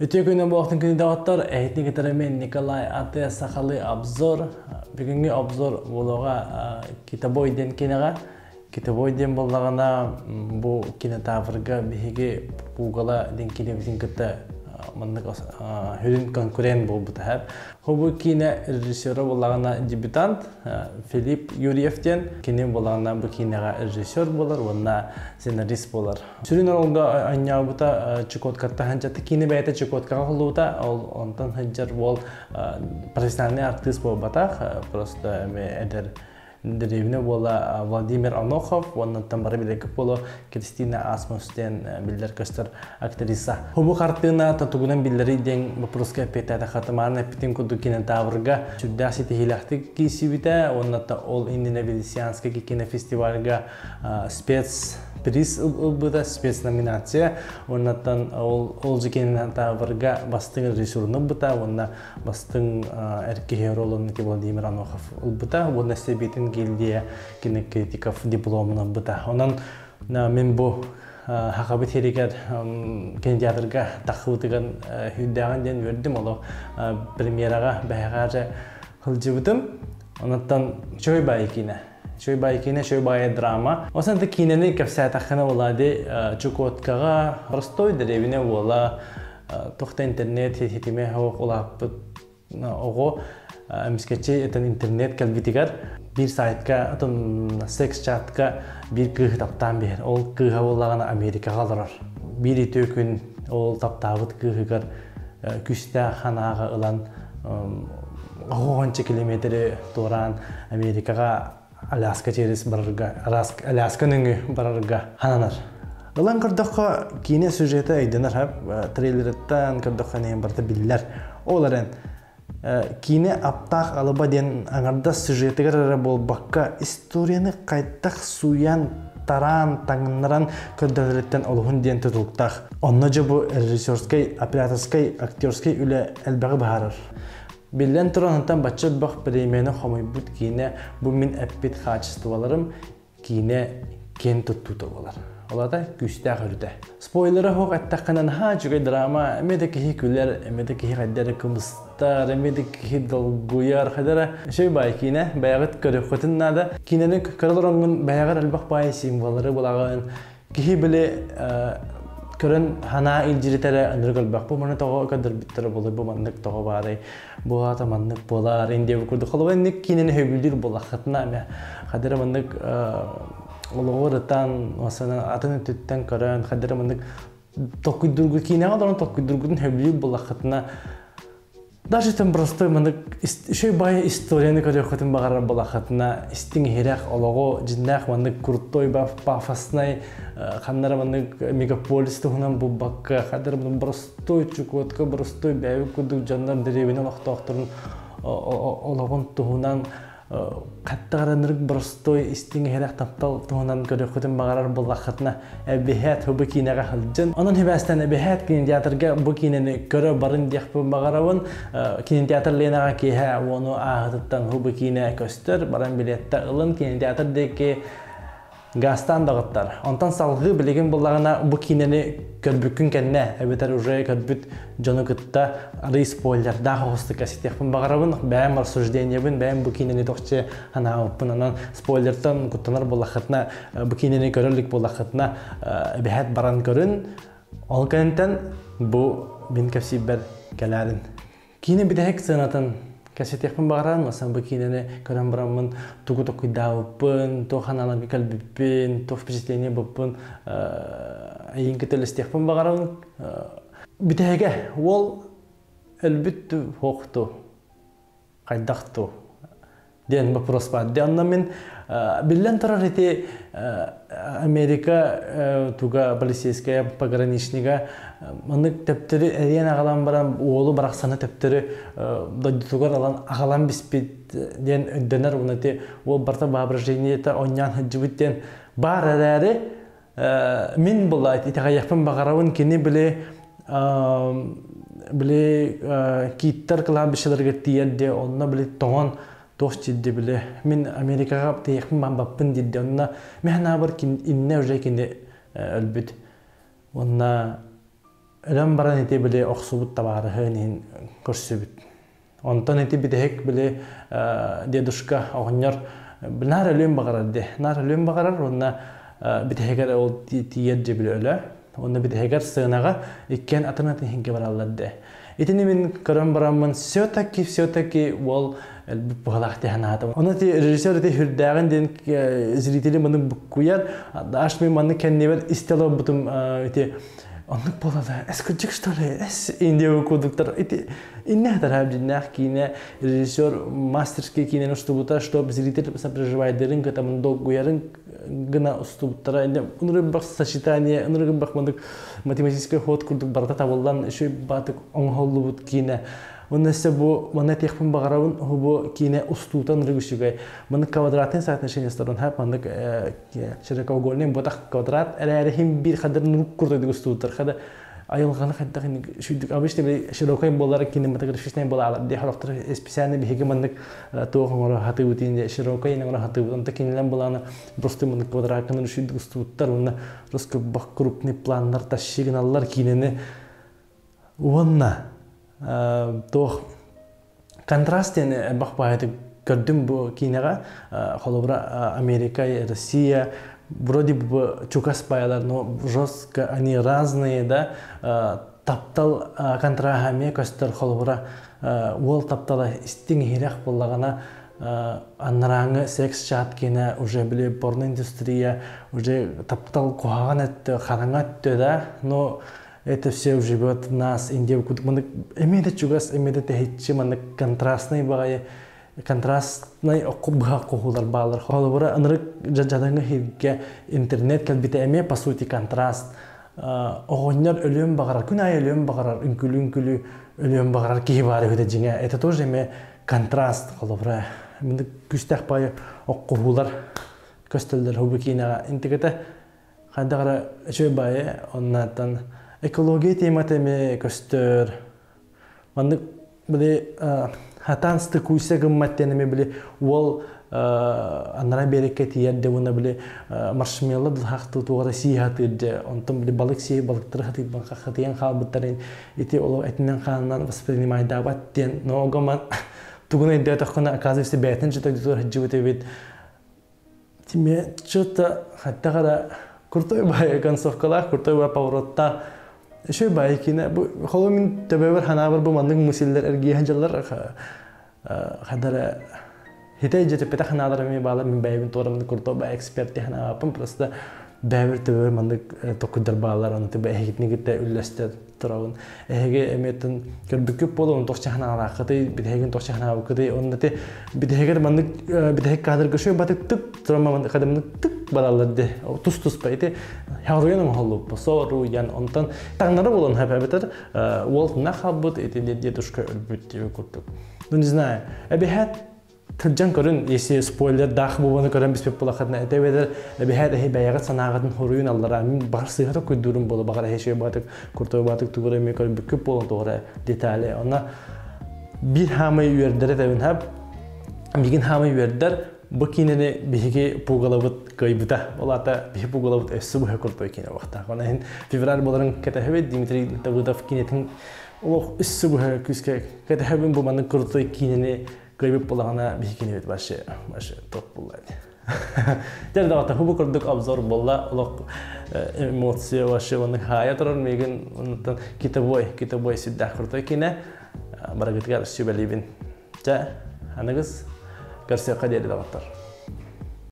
Өтекөне болықтың күні дауаттар, әйтін кетеремен Николай Ате Сақалы обзор. Бүгінгі обзор болуға Китабойден кенеға. Китабойден болағана бұл кинотавырға бейге бұғала ден кенебізін күтті хүрін конкурент бол бұты әп. Бұл кино режиссері болағана дебютант Филипп Юрьевтен. Кино болағана бұл киноға режиссер болар, онына сценарист болар. Сүрін орылға айняу бұта чекоткатта ханчатты кино бәйті чекоткаға құлы бұта. Онтан ханчар бол профессиональный артист бол батақ. Просто әдір деревне бола Владимир Анохов, оннан бары билекіп болу Кристина Асмустен билдер көстер актриса. Хубу қартына татугунан билдері ден въпроска петәді қатымарына петен күді кинотавырға жүддәсі тегелақты кейсі біті, оннан ол индіне Венецианский кинофестивальға спец приз ұлбыда, спец номинация. Оннан ол жы кинотавырға бастың режиссурны бұта, оннан бастың әркеге ролын Владимир Анохов ұлбыта, оннан себетін гильдия кинокритиков дипломына бұта. Онан мен бұл хақабет ерекер кинотеатрға тақылдыған хүддаған ден өрдім. Олы премьераға бәйғары қылжы бұтым. Онаттан шөй бай кино. Шөй бай драма. Осанты киноны көпсәй тақына олады Чукоткаға простой деревіне ола тоқта интернет хетіме хоқ олаппыт оғы әміскетші әтін интернет кәлбетігер bir сайтқа, секс чатқа bir кығы таптан бер. Ол кыға болағана Америкаға алырар. Bir ити өкін ол таптағыт кығығар күсті қанаға ұлан 10 километрі туран Америкаға Аляска через барырға, Алясканың барырға қананар. Ұлан кірдіққа кейіне сюжеті айдынар, трейлереттен кірдіққа нейін барды білілер. Оларын кине аптақ алыба ден аңарда сюжетігер әрі бол баққа историяны қайттақ суян таран таңыныран көрділереттен олығын ден тұтылықтақ. Онна жа бұл режиссерскай, операторскай, актерскай үлі әлбәғі бағарыр. Белден тұранынтан бачыр бақ премияны қомай бұд кине бұл мен әппет қачыстываларым кине кен тұттуты болар. Олада күстәқ үрді. Спойлері хоқ әттаққанан жүгай драма, әмеді кехи күлер, әмеді кехи қаддары күмістар, әмеді кехи долгуяр қадары. Шөй бай кине, бәяғыт көрі қөтін нады. Кинені көрілер оңын бәяғыр әлбақ бай символары болағын. Кехи білі көрін хана илжірітері әніргі әлбақ. Бұл мұны тоғы көдір біттірі болы, бұл маңдық тоғы бары. Бұл ата маңдық болар, әндегі көрді қолы. Әнік кинені хөбілдер болақытына. Қадыры маңдық олығырыттан, атын өттіттен көрін, қадыры маңдық тоққүйдіргі кейінеға дұрын тоққүйдіргінің хөбілі болақытына. Даже тем простой маңдық шөй бай историяны көрі өқытын бағарар болақытына істің херек олығы жіндақ маңдық күрттой пафаснай қандары маңдық мегаполисті ғынан бұл баққа қадыры маңдық простой чукотқа простой бәйі күдік жандар деревіне лақтақтырын олығын тұғынан қаттағаранырық бұрыстой істің херек таптал тұғынан көрі өқытын бағарар болақытына әбіхәт хөбі кейінеға қылжын. Оның хебәстен әбіхәт кинотеатрға бұл кейінені көрі барын дияқпын бағарауын кинотеатр ленаға кейхә оны ағытыттан хөбі кейіне көстір баран билетті ұлын кинотеатр деке гастан дағыттар. Онтан салғы білеген болағына бұл кинені көрбүккін кәнне әбетер уже көрбүт жоны күтті ары спойлерда қоғысты кәсеттеқпін бағарабын бәйім арсуждение бін, бәйім бұл кинені тоқче ана ауыппын анан спойлерден күттінар болақытына бұл кинені көрілік болақытына әбіхәт баран көрін. Ол кәнттен бұл бен кәпсі бір кәләрін. Кине бідәк сынатын кәсеттеқпін бағаран, масан бұл кинені көрін бұрамын тұғы тоқыдауыппын, тоқ аналанғы кәлбіппін, тоқ впечатление бұппын, әйін кетелестеқпін бағаран. Бітәге, ол әлбітті хоқты, қайдақту. Ден вопрос бар. Онна мен білден тұрар еті Америка туға полицейская пограничныға мұнық тәптірі әрен ағалан баран олы барақ саны тәптірі дойдытуғар алан ағалан біспет ден өнденер ұнаты ол барта бабыржейнеті оннян хүджібіттен бар әрәрі мен бұл итағаяқпын бағарауын кені біле кейттер қылан бішілерге тиелде онына біле тоған тоқ жидді біле. Мен Америкаға тейекпін бамбаппын деді. Онына мен бар инне уже кенде өлбіт. Онына Ölüm baran eti bile oxsubut tabarıhın körsübüt. Ondan eti bitehek bile deduşka oğunyor nar ölüm bagarar de. Nar ölüm bagarar onna biteheker ol tiyerce bile öyle. Onna biteheker sığınağa ikken atınatın hinge barallar de. Itini min karam baramın все-таки wol buhalakte hanata. Ona ti rejissör de hürdağın den zriteli bana bukuyar. Daş mi bana kendime istelo butum iti anlık bolada. Eskıcık что ли? Es indiye koduklar. Iti inne taraf dinah kine rejissör мастерский kine устубута, что зритель сопереживает к этому догуярын гына устубуттара. Унры бак сочетание, унры бак мандык математический ход курдук барда табылдан еще батык оңхоллубут кine. Оннесе бу мана техпин багарабын хубу кине устутан рыгышыгай. Мана квадратный соотношение сторон хап мана широкоугольный ботак квадрат эрехим бир кадыр нук курдык устутар. Хада айылганы хаддаг шүдүк обычно широкой болар кинематографичный болар. Де характер специальный биге мана тоогоро хаты бутин широкой нагора хаты бутан кинелен боланы просто мана квадратный шүдүк устуттар. Онна руско бак крупный планнар ташигналар кинене онна тох контрастен бахпайды көрдүм бу кинега холобра Америка, Россия вроде бы чукас баялар, но жестко они разные, да, таптал контрагаме көстөр холобра ол таптала истин хирах боллагана анраңы секс чат кине уже биле порноиндустрия уже таптал куаган этте хараңат да, но это все уже живет в нас, Индия, мы имеем чугас, имеем tehitçi, мы контрастный багай, контрастный окубга кохулар балар. Холовора, анрык жаданга хирге интернет калбите эме по сути контраст. Огоньяр ölüm багарар, күнай ölüm багарар, үнкүлү ölüm багарар кибары хөдө жиңе. Это тоже эме контраст холовора. Мен күстәк бай оккухулар көстөлдөр хубукина. Интегете хадагара чөй бай оннан экология тематами көстөр. Маны биле хатан стыкуйса гымматтенеме биле ол анара берекет ярде уна биле маршмелло дылхакты тугара сиятырды. Онтон биле балык сий балыктыр хатып банка хатыян халбыттарын ити оло этинен ханынан воспринимай дабаттен. Но огоман тугуна идея тахкана оказывается бетен что-то дитор хаджибыты вид. Тиме что-то хаттагара крутой бай концовкалар, крутой бай поворотта. Еще байкина, холомин тебевер ханавар бу мандык мусиллер эргия ханжалар хадара хитай жете пета ханадара ми бала мин байбин торамды курто бай эксперти ханавапын просто бәвер тебевер мандык токудар балалар аны тебе эхитни гитте үлләстер турабын. Эге эметін көрбүкөп болу он токча ханага кыты бидеген токча ханага кыты оннате бидегер мандык бидег кадр көшө батык тык турама мандык кадамны тык балаларды тус пайте хавруян холлуп сору ян онтан таңнары болон хабабетер волт нахабут эти дедушка ölбүт деп курдук. Ну не знаю. Эбихат Тыржан көрін, есі спойлер дақ болғаны көрін біспеп болақадына әтәуедер бәйәд әхей бәйәғат санағатын хоруын аллара. Мен бағыр сыйғата көйдурым болы, бағыр әхей батық, күртөй батық тұғыры мен көрін бүкіп болын тұғыры деталі. Она бір хамай үйердері тәуін әп, бігін хамай үйердер бұл кенені бігі пуғалавыт көйбіта. Олата бігі пуғалавыт өссі бұға күртөй кені вақта. Она хен февраль боларын кәтәхебет Дмитрий Давыдов кенетін олық өссі бұға күске кәтәхебін бұманы күртөй кенені көйбіп болағына бейкені бет башы топ болады. Дәрді ғата хубы көрдік обзор болла, олық эмоция башы оны хая тұрар меген китабой сүддәк құртой кені барағытығар сөбәлейбін. Жа, анығыз көрсе қадеді дағаттар.